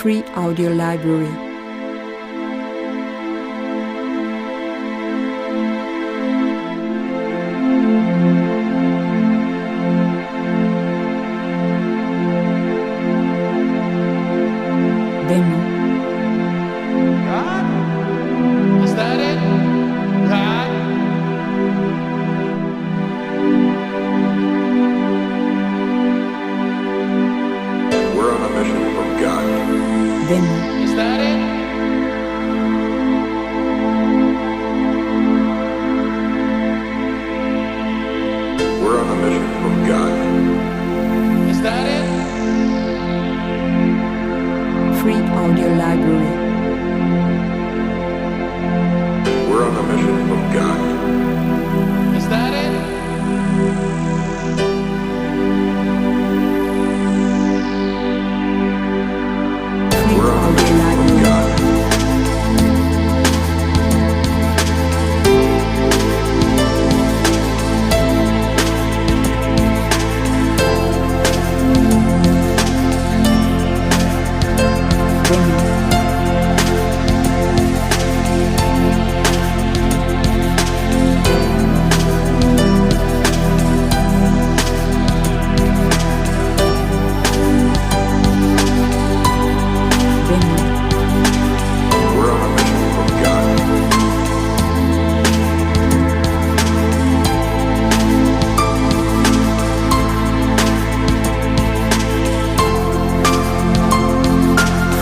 Free Audio Library. Demo. God? Is that it? God? We're on a mission from God. Demo. Is that it? We're on a mission from God. Is that it? Free Audio Library. We're on a mission from God. Is that it? Free We're on a Audio mission from Library. God. Demo. Demo. We're on a mission from God.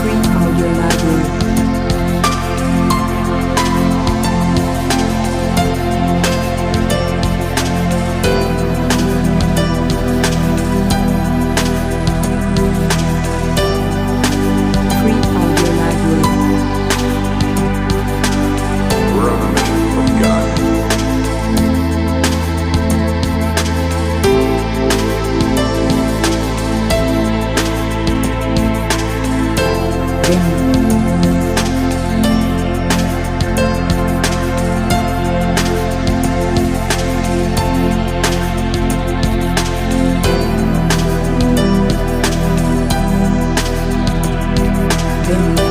Free Audio Library. Free Audio Library. We're on a mission from God. Demo. Demo.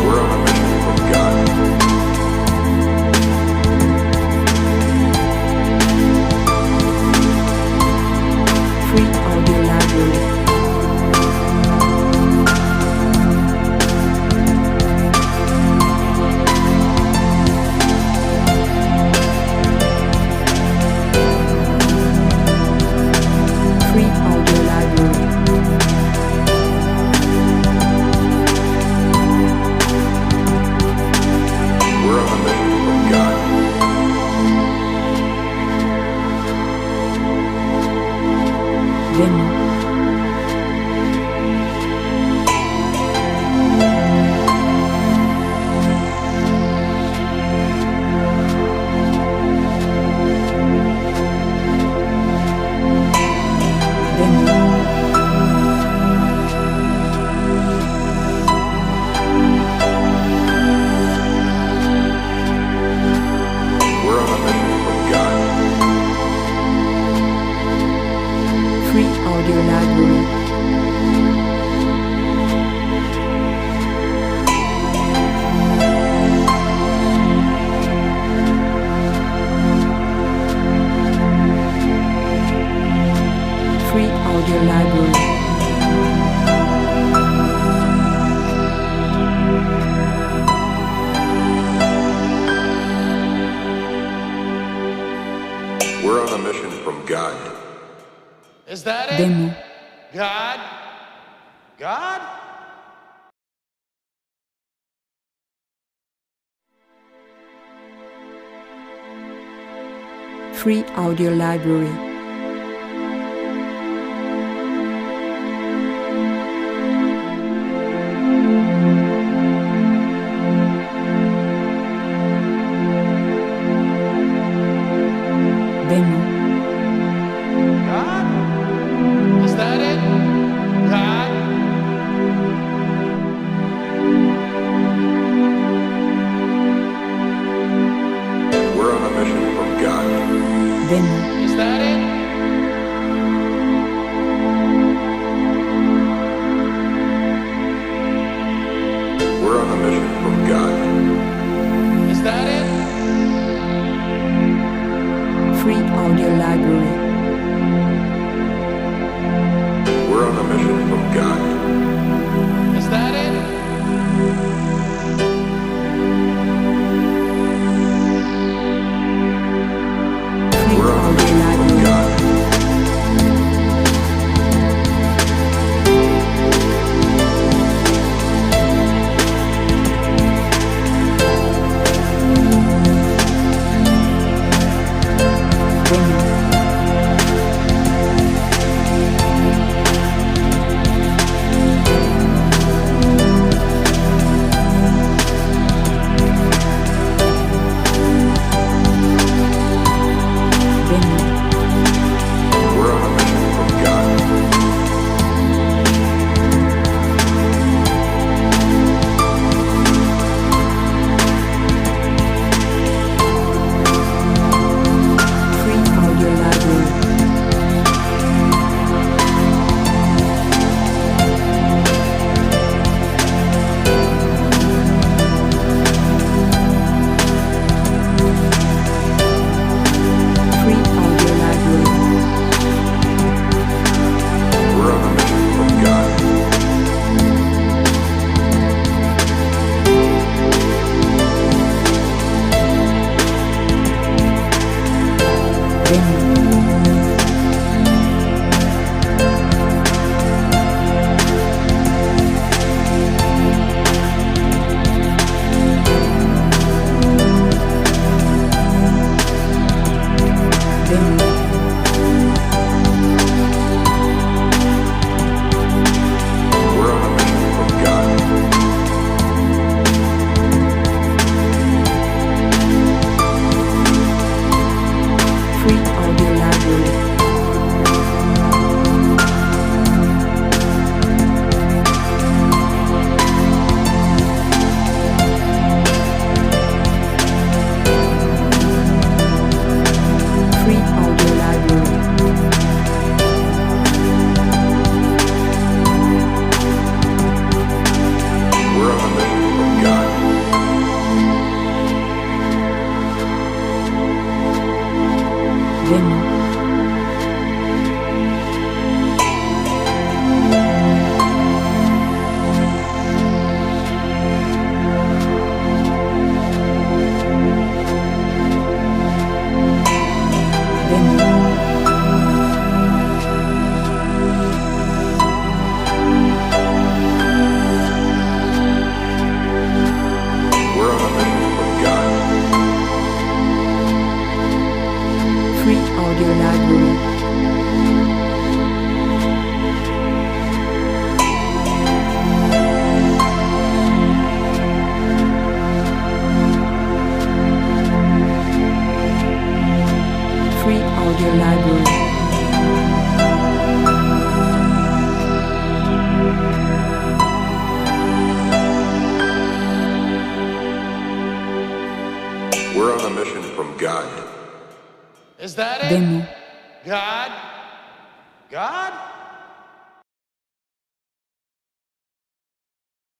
We're on a mission from God. Free Audio Library. Free Audio Library. We're on a mission from God. Demo. Demo. We're on a mission from God. Free Audio Library. Free Audio Library. We're on a mission from God. Is that it? Demo. God? God? Free Audio Library. Demo. God? Is that it? God? We're on a mission from God. Demo. Is that it? We're on a mission from God. Free Audio Library. Free Audio Library. We're on a mission from God. Demo. Demo. We're on a mission from God. Free Audio Library. Free Audio Library. We're on a mission from God. Is that it? Demo. God? God?